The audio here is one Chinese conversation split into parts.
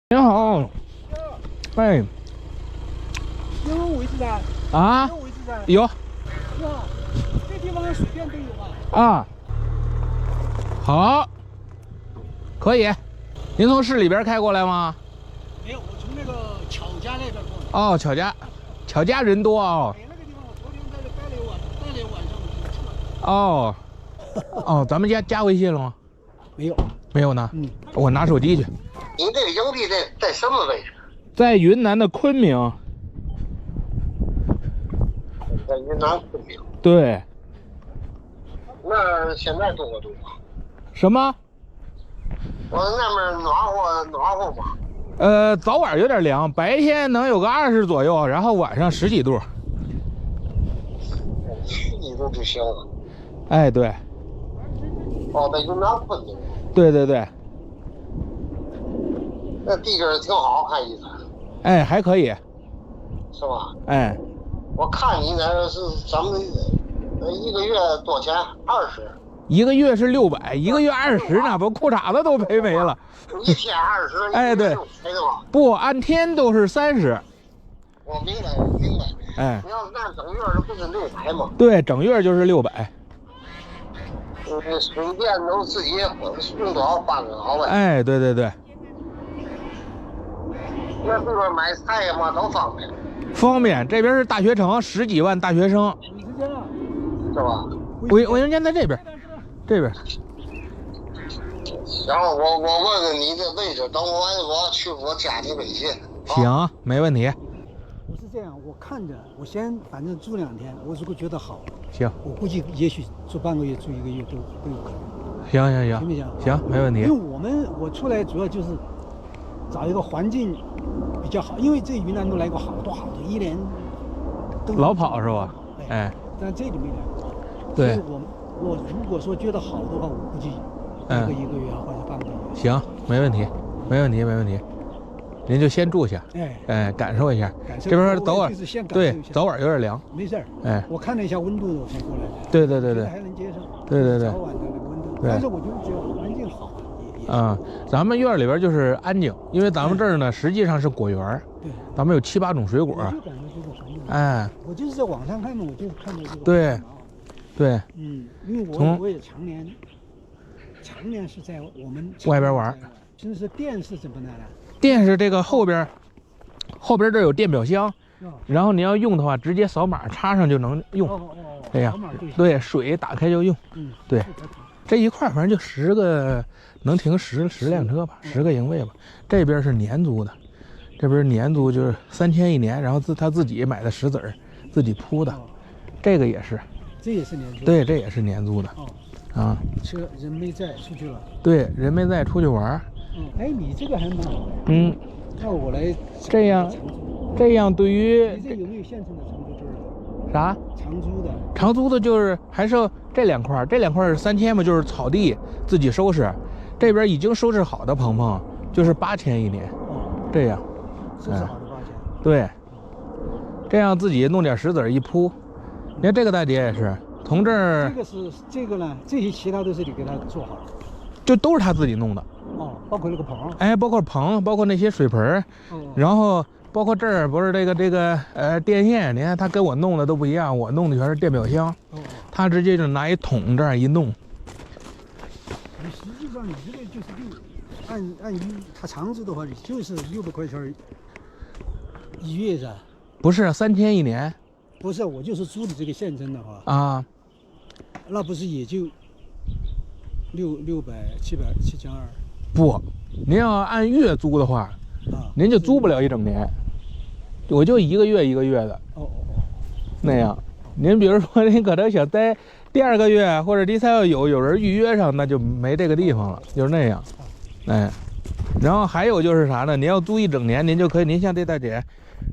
您好，哎，有位置噻？啊，有位置噻？有哇，这地方随便都有啊。啊，好，可以。您从市里边开过来吗？没有，我从那个巧家那边过来。哦，巧家人多哦。哎，那个地方我昨天在这待了一晚上，我就撤了。哦，哦，咱们加微信了吗？没有，没有呢。嗯，我拿手机去。您这个营地在什么位置？在云南的昆明。在云南昆明。对。那现在多度啊？什么？我那边暖和吗？早晚有点凉，白天能有个20左右，然后晚上10几度。10几度就行了。哎，对。哦，在云南昆明。对对对。那地界挺好，看意思。哎，还可以。是吧？哎。我看你那是咱们一个月多少钱？20。一个月是600，一个月20呢，把裤衩子都赔没了。一天20，哎，对，赔的吧？不，按天都是30。我明白，我明白。哎，你要是按整月，这不是600吗？对，整月就是600。水电都自己用多少换多少呗。哎，对对对。那这边买菜呀嘛都方便。方便，这边是大学城，10几万大学生。是吧？卫生间在这边，这边。然后我问问你的位置，等我去我加你微信。行，没问题。我是这样，我看着，我先反正住2天，我如果觉得好，行，我估计也许住半个月、住1个月都有可能。行行行，行不行？行，没问题。因为我出来主要就是找一个环境比较好，因为这云南都来过好多，1年都老跑是吧？哎，但这里没来过。对。所以我如果说觉得好的话，我估计待个1个月或者半个月。行，没问题，没问题，没问题。您就先住下，哎，感受一下。这边早晚对，早晚有点凉。没事儿，哎，我看了一下温度，我才过来的。对对对对，还能接受。对对对，早晚的那个温度，对。但是我觉得只要环境好，咱们院里边就是安静，因为咱们这儿呢实际上是果园。对。咱们有7、8种水果。我就感觉这个环境。哎。我就是在网上看嘛，我就看到这个。对。对。因为我也常年是在我们外边玩。就是电是怎么来的？电是这个后边这有电表箱，然后你要用的话，直接扫码插上就能用。这样，对，水打开就用。对，这一块反正就10个，能停10辆车吧，10个营位吧。这边是年租的，这边年租就是3000一年，然后他自己买的石子儿，自己铺的。这个也是，这也是年租。对，这也是年租的。啊，车人没在，出去了。对，人没在，出去玩。哎，你这个还蛮好的。那我来这样对于你这有没有现成的长租证的？啥？长租的就是还是这2块，这2块是3000嘛，就是草地自己收拾。这边已经收拾好的棚棚就是8000一年。这样。收拾好的8000。对。这样自己弄点石子一铺。你看这个大姐也是从这儿。这个呢，这些其他都是你给他做好了。就都是他自己弄的。包括那个棚。哎，包括棚，包括那些水盆。然后包括这儿不是这个电线，你看他跟我弄的都不一样，我弄的全是电表箱。他直接就拿一桶这样一弄。你实际上你这个就是按他长租的话，你就是600块钱1月噻。不是3000一年。不是，我就是租的这个现成的话。啊。那不是也就600、700、7200。不，您要按月租的话，您就租不了1整年，我就1个月1个月的。那样，您比如说您可能想待第2个月或者第3个有人预约上，那就没这个地方了，就是那样。哎，然后还有就是啥呢？您要租1整年，您就可以，您像这大姐，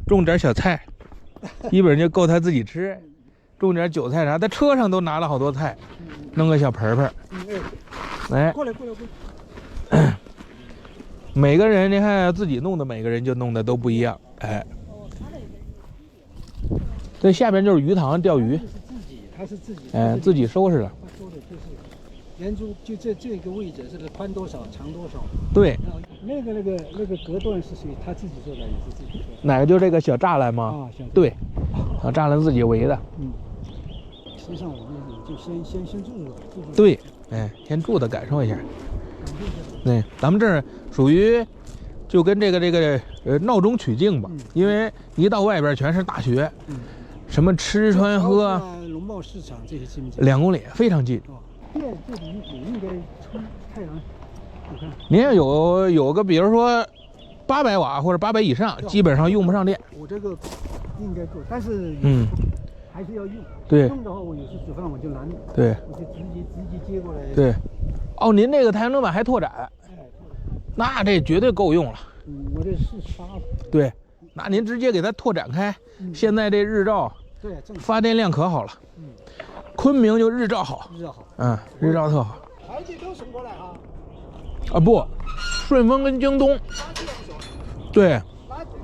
种点小菜，基本就够她自己吃，种点韭菜啥，在车上都拿了好多菜，弄个小盆盆。哎，过来。每个人你看自己弄的，每个人就弄的都不一样。哎，这下边就是鱼塘钓鱼。他是自己。哎，自己收拾的。他说的就是连珠就这个位置，这个宽多少，长多少。对，然后那个隔断是谁？他自己做的，也是自己做的。哪个就这个小栅栏吗？啊，对，小栅栏自己围的。嗯。实际上我们就先住着。对，哎，先住的感受一下。对，咱们这儿属于就跟这个闹中取静吧，因为一到外边全是大学，什么吃穿喝，农贸市场这些近不近？2公里，非常近。哦，电这里也应该冲太阳，你看。您要有个比如说800瓦或者800以上，基本上用不上电。我这个应该够，但是还是要用。对。用的话，我有时煮饭我就难。对。我就直接接过来。对。哦，您这个太阳能板还拓展。哎，那这绝对够用了。我这是沙子。对，那您直接给它拓展开。现在这日照，对，发电量可好了。昆明就日照好。日照好。日照特好。而且都送过来啊。啊不，顺丰跟京东。对。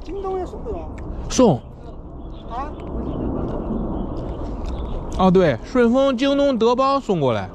京东也送不到。送。啊？哦，对，顺丰、京东、德邦送过来。